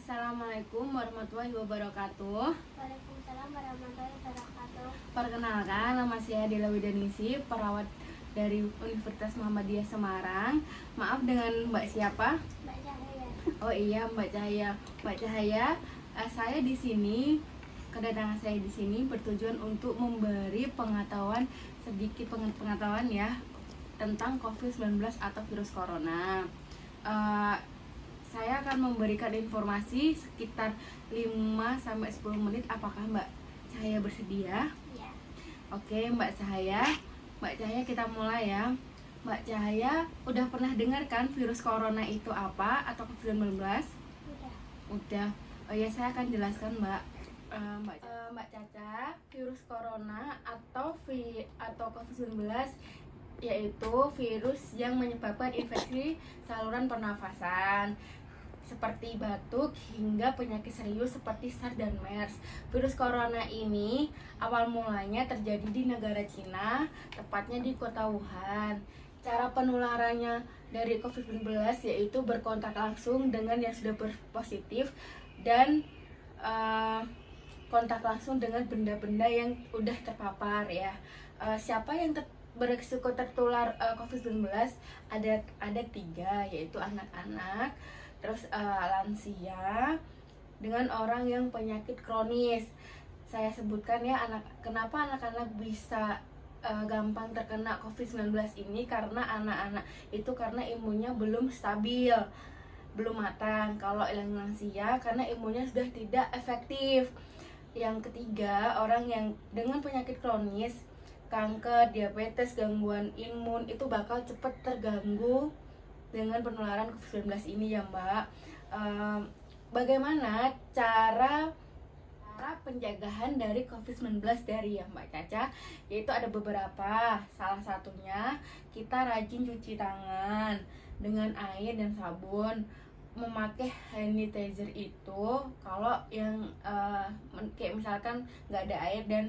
Assalamualaikum warahmatullahi wabarakatuh. Waalaikumsalam warahmatullahi wabarakatuh. Perkenalkan, nama saya Dela Widanisi, perawat dari Universitas Muhammadiyah Semarang. Maaf, dengan Mbak siapa? Mbak Cahaya. Oh iya, Mbak Cahaya. Mbak Cahaya, saya di sini, kedatangan saya di sini bertujuan untuk memberi pengetahuan, sedikit pengetahuan ya, tentang COVID-19 atau virus corona. Saya akan memberikan informasi sekitar 5-10 menit. Apakah Mbak Cahaya bersedia? Ya. Oke, Mbak Cahaya, kita mulai ya. Mbak Cahaya, udah pernah dengar kan virus corona itu apa atau COVID-19? Udah. Udah. Oh ya, saya akan jelaskan Mbak. Mbak Caca, virus corona atau COVID-19 yaitu virus yang menyebabkan infeksi saluran pernafasan seperti batuk hingga penyakit serius seperti SARS dan MERS. Virus corona ini awal mulanya terjadi di negara Cina, tepatnya di kota Wuhan. Cara penularannya dari COVID-19 yaitu berkontak langsung dengan yang sudah berpositif dan kontak langsung dengan benda-benda yang udah terpapar ya. Siapa yang beresiko tertular COVID-19 ada 3, yaitu anak-anak, terus lansia, dengan orang yang penyakit kronis. Saya sebutkan ya, kenapa anak-anak bisa gampang terkena COVID-19 ini, karena anak-anak itu karena imunnya belum stabil, belum matang. Kalau yang lansia karena imunnya sudah tidak efektif. Yang ketiga, orang yang dengan penyakit kronis, kanker, diabetes, gangguan imun itu bakal cepat terganggu dengan penularan COVID-19 ini ya Mbak. Bagaimana cara penjagaan dari COVID-19 dari ya Mbak Caca? Yaitu ada beberapa. Salah satunya kita rajin cuci tangan dengan air dan sabun. Memakai hand sanitizer itu kalau yang kayak misalkan nggak ada air dan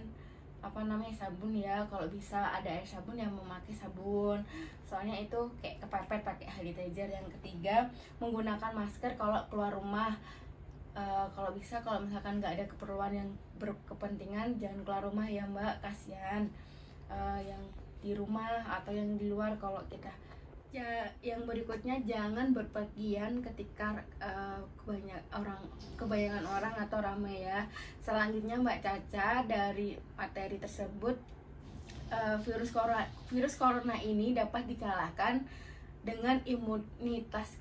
sabun ya, kalau bisa ada air sabun yang memakai sabun, soalnya itu kayak kepepet pakai hand sanitizer. Yang ketiga, menggunakan masker kalau keluar rumah. Kalau bisa, kalau misalkan nggak ada keperluan yang berkepentingan, jangan keluar rumah ya Mbak, kasihan yang di rumah atau yang di luar. Kalau kita ya, yang berikutnya, jangan berpergian ketika kebanyakan orang atau ramai ya. Selanjutnya Mbak Caca, dari materi tersebut, virus corona ini dapat dikalahkan dengan imunitas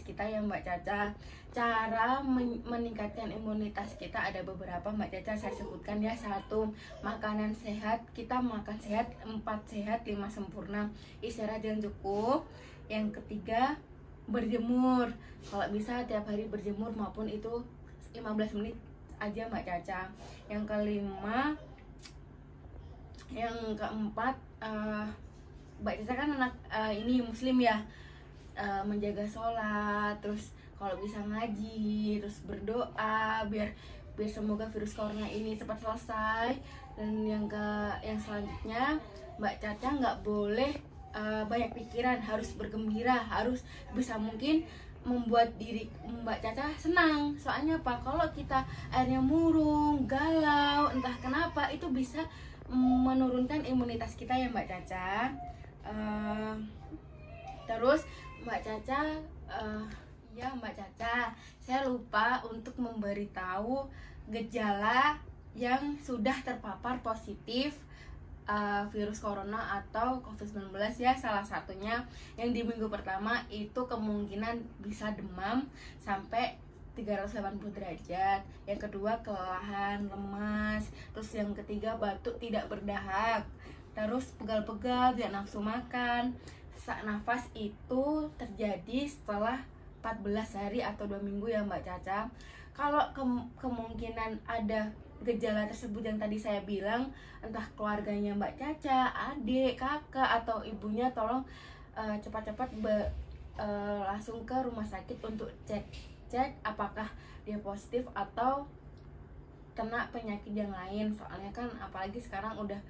kita ya Mbak Caca. Cara meningkatkan imunitas kita ada beberapa Mbak Caca, saya sebutkan ya. 1, makanan sehat. Kita makan sehat, 4 sehat 5 sempurna. Istirahat yang cukup. Yang ketiga, berjemur. Kalau bisa tiap hari berjemur, maupun itu 15 menit aja Mbak Caca. Yang kelima, yang keempat, Mbak Caca kan anak ini muslim ya, menjaga sholat, terus kalau bisa ngaji, terus berdoa biar semoga virus corona ini cepat selesai. Dan yang selanjutnya, Mbak Caca nggak boleh banyak pikiran, harus bergembira, harus bisa mungkin membuat diri Mbak Caca senang. Soalnya apa? Kalau kita akhirnya murung, galau, entah kenapa, itu bisa menurunkan imunitas kita ya Mbak Caca. Terus Mbak Caca, ya Mbak Caca, saya lupa untuk memberitahu gejala yang sudah terpapar positif virus corona atau COVID-19 ya. Salah satunya yang di minggu pertama itu kemungkinan bisa demam sampai 380 derajat. Yang kedua, kelelahan, lemas. Terus yang ketiga, batuk tidak berdahak. Terus pegal-pegal, tidak nafsu makan. Sesak nafas itu terjadi setelah 14 hari atau 2 minggu ya Mbak Caca. Kalau kemungkinan ada gejala tersebut yang tadi saya bilang, entah keluarganya Mbak Caca, adik, kakak, atau ibunya, tolong cepat-cepat langsung ke rumah sakit untuk cek apakah dia positif atau kena penyakit yang lain. Soalnya kan apalagi sekarang udah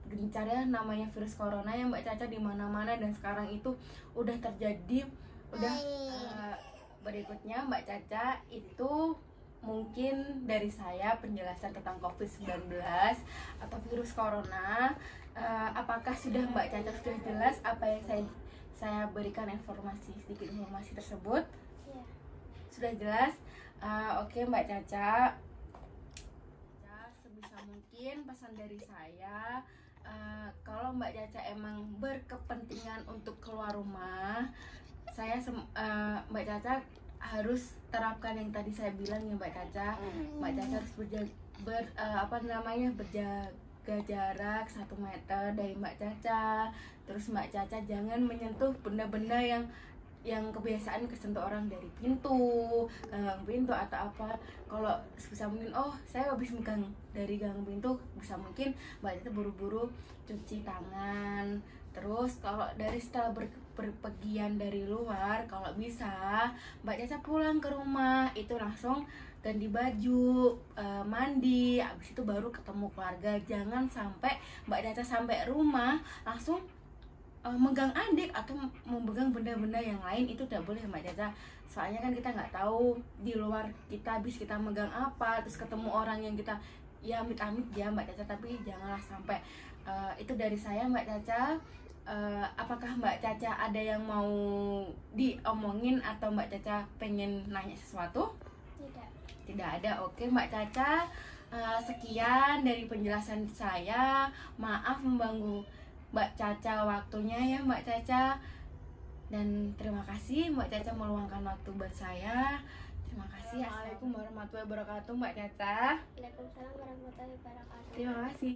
gencar ya namanya virus corona ya Mbak Caca, di mana-mana. Dan sekarang itu udah terjadi berikutnya Mbak Caca itu mungkin dari saya penjelasan tentang COVID-19 atau virus corona. Apakah sudah Mbak Caca sudah jelas apa yang saya berikan sedikit informasi tersebut? Iya. Sudah jelas? Oke Mbak Caca, sebisa mungkin pesan dari saya, kalau Mbak Caca emang berkepentingan untuk keluar rumah, Mbak Caca harus terapkan yang tadi saya bilang ya Mbak Caca. Mbak Caca harus berjaga jarak 1 meter dari Mbak Caca. Terus Mbak Caca jangan menyentuh benda-benda yang kebiasaan kesentuh orang dari pintu atau apa. Kalau sebisa mungkin, saya habis megang dari gang pintu, bisa mungkin Mbak Caca buru-buru cuci tangan. Terus kalau setelah berpergian dari luar, kalau bisa Mbak Caca pulang ke rumah itu langsung ganti baju, mandi, habis itu baru ketemu keluarga. Jangan sampai Mbak Caca sampai rumah langsung megang adik atau memegang benda-benda yang lain. Itu tidak boleh Mbak Caca, soalnya kan kita nggak tahu di luar kita habis kita megang apa, terus ketemu orang yang kita ya amit-amit ya Mbak Caca, tapi janganlah sampai. Itu dari saya Mbak Caca. Apakah Mbak Caca ada yang mau diomongin atau Mbak Caca pengen nanya sesuatu? Tidak ada. Oke Mbak Caca, sekian dari penjelasan saya. Maaf mengganggu Mbak Caca waktunya ya Mbak Caca, dan terima kasih Mbak Caca meluangkan waktu buat saya. Terima kasih. Assalamualaikum warahmatullahi wabarakatuh Mbak Caca. Waalaikumsalam warahmatullahi wabarakatuh. Terima kasih.